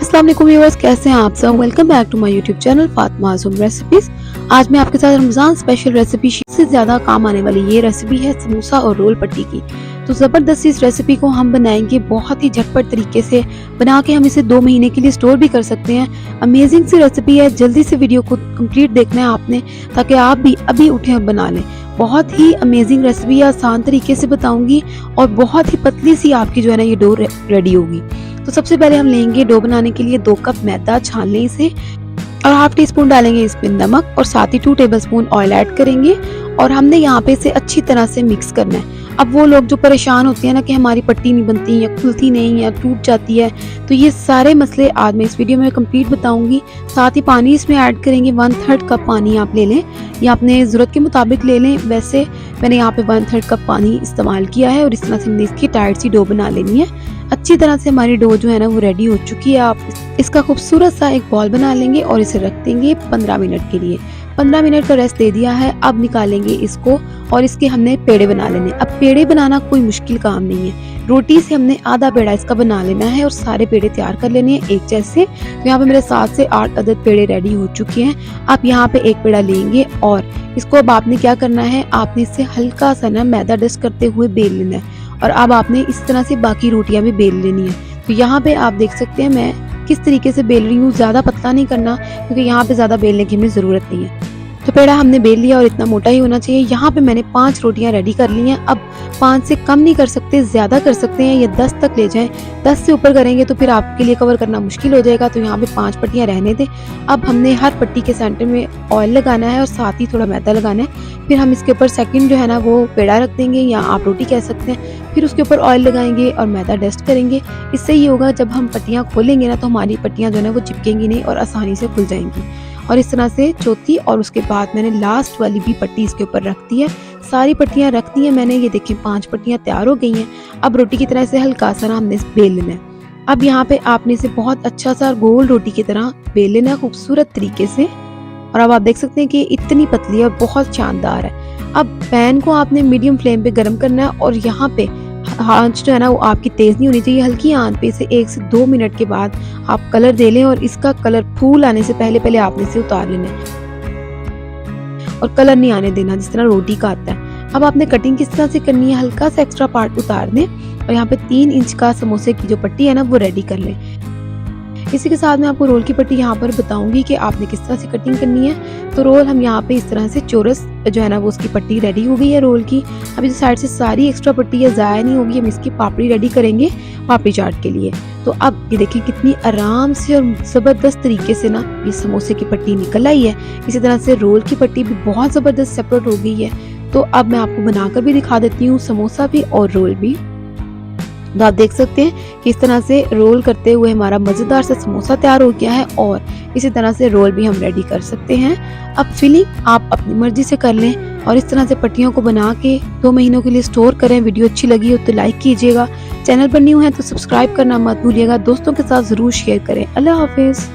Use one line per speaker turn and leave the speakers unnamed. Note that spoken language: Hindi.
अस्सलाम वालेकुम व्यूअर्स, कैसे हैं आप सब। Welcome back to my YouTube channel Fatima Azam recipes. आज मैं आपके साथ रमज़ान स्पेशल रेसिपी से ज़्यादा काम आने वाली ये रेसिपी है समोसा और रोल पट्टी की। तो ज़बरदस्त इस रेसिपी को हम बनाएंगे बहुत ही झटपट तरीके से। बना के हम इसे 2 महीने के लिए स्टोर भी कर सकते हैं। अमेजिंग सी रेसिपी है, जल्दी से वीडियो को कंप्लीट देखना है आपने, ताकि आप भी अभी उठे और बना लें। बहुत ही अमेजिंग रेसिपी है, आसान तरीके से बताऊंगी और बहुत ही पतली सी आपकी जो है ना ये डो रेडी होगी। तो सबसे पहले हम लेंगे डो बनाने के लिए 2 कप मैदा, छान लें इसे, और हाफ टी स्पून डालेंगे इसमें नमक और साथ ही 2 टेबलस्पून ऑयल ऐड करेंगे और हमने यहाँ पे इसे अच्छी तरह से मिक्स करना है। अब वो लोग जो परेशान होते हैं ना कि हमारी पट्टी नहीं बनती या खुलती नहीं या टूट जाती है, तो ये सारे मसले आज मैं इस वीडियो में कंप्लीट बताऊंगी। साथ ही पानी इसमें ऐड करेंगे, 1/3 कप पानी आप ले लें या अपने ज़रूरत के मुताबिक ले लें। वैसे मैंने यहाँ पे 1/3 कप पानी इस्तेमाल किया है और इस तरह से हमने इसकी टाइट सी डो बना लेनी है। अच्छी तरह से हमारी डो जो है ना वो रेडी हो चुकी है। आप इसका खूबसूरत सा एक बॉल बना लेंगे और इसे रख देंगे 15 मिनट के लिए। 15 मिनट का रेस्ट दे दिया है। अब निकालेंगे इसको और इसके हमने पेड़े बना लेने। अब पेड़े बनाना कोई मुश्किल काम नहीं है, रोटी से हमने आधा पेड़ा इसका बना लेना है और सारे पेड़े तैयार कर लेने हैं एक जैसे। तो यहाँ पे मेरे 7 से 8 अदद पेड़े रेडी हो चुके हैं। आप यहाँ पे एक पेड़ा लेंगे और इसको अब आपने क्या करना है, आपने इससे हल्का सा ना मैदा डस्ट करते हुए बेल लेना है और अब आपने इस तरह से बाकी रोटियां भी बेल लेनी है। तो यहाँ पे आप देख सकते हैं मैं किस तरीके से बेल रही हूँ, ज्यादा पतला नहीं करना क्योंकि यहाँ पे ज्यादा बेलने की हमें जरूरत नहीं है। तो पेड़ा हमने बेल लिया और इतना मोटा ही होना चाहिए। यहाँ पे मैंने 5 रोटियां रेडी कर ली हैं। अब 5 से कम नहीं कर सकते, ज्यादा कर सकते हैं, ये 10 तक ले जाएं। 10 से ऊपर करेंगे तो फिर आपके लिए कवर करना मुश्किल हो जाएगा। तो यहाँ पे 5 पट्टियां रहने दें। अब हमने हर पट्टी के सेंटर में ऑयल लगाना है और साथ ही थोड़ा मैदा लगाना है। फिर हम इसके ऊपर सेकंड जो है ना वो पेड़ा रख देंगे या आप रोटी कह सकते हैं। फिर उसके ऊपर ऑयल लगाएंगे और मैदा डस्ट करेंगे। इससे ये होगा जब हम पट्टियां खोलेंगे ना तो हमारी पट्टियां जो है ना वो चिपकेंगी नहीं और आसानी से खुल जाएंगी। और इस तरह से चौथी और उसके बाद मैंने लास्ट वाली भी पट्टी इसके ऊपर रख दी है। सारी पट्टियां रख दी है मैंने, ये देखें 5 पट्टियां तैयार हो गई हैं। अब रोटी की तरह से हल्का सा हमने बेल लेना है। अब यहाँ पे आपने इसे बहुत अच्छा सा गोल रोटी की तरह बेल लेना है खूबसूरत तरीके से। और अब आप देख सकते हैं कि इतनी पतली है और बहुत शानदार है। अब पैन को आपने मीडियम फ्लेम पे गर्म करना है और यहाँ पे आंच जो है ना वो आपकी तेज नहीं होनी चाहिए, हल्की आंच पे इसे 1 से 2 मिनट के बाद आप कलर दे लें और इसका कलर फूल आने से पहले आपने इसे उतार लेना है और कलर नहीं आने देना जिस तरह रोटी का आता है। अब आपने कटिंग किस तरह से करनी है, हल्का सा एक्स्ट्रा पार्ट उतार दें और यहाँ पे 3 इंच का समोसे की जो पट्टी है ना वो रेडी कर लें। इसी के साथ मैं आपको रोल की पट्टी यहाँ पर बताऊंगी कि आपने किस तरह से कटिंग करनी है। तो रोल हम यहाँ पे इस तरह से चौरस जो है ना वो उसकी पट्टी रेडी हो गई है रोल की। अब इस साइड से सारी एक्स्ट्रा पट्टी है ज़ाया नहीं होगी। हम इसकी पापड़ी रेडी करेंगे पापड़ी चाट के लिए। तो अब ये देखिए कितनी आराम से और ज़बरदस्त तरीके से ना ये समोसे की पट्टी निकल आई है। इसी तरह से रोल की पट्टी भी बहुत ज़बरदस्त सेपरेट हो गई है। तो अब मैं आपको बनाकर भी दिखा देती हूँ, समोसा भी और रोल भी। तो आप देख सकते हैं कि इस तरह से रोल करते हुए हमारा मज़ेदार सा समोसा तैयार हो गया है और इसी तरह से रोल भी हम रेडी कर सकते हैं। अब फिलिंग आप अपनी मर्जी से कर लें और इस तरह से पट्टियों को बना के 2 महीनों के लिए स्टोर करें। वीडियो अच्छी लगी हो तो लाइक कीजिएगा, चैनल पर न्यू है तो सब्सक्राइब करना मत भूलिएगा, दोस्तों के साथ ज़रूर शेयर करें। अल्लाह हाफिज़।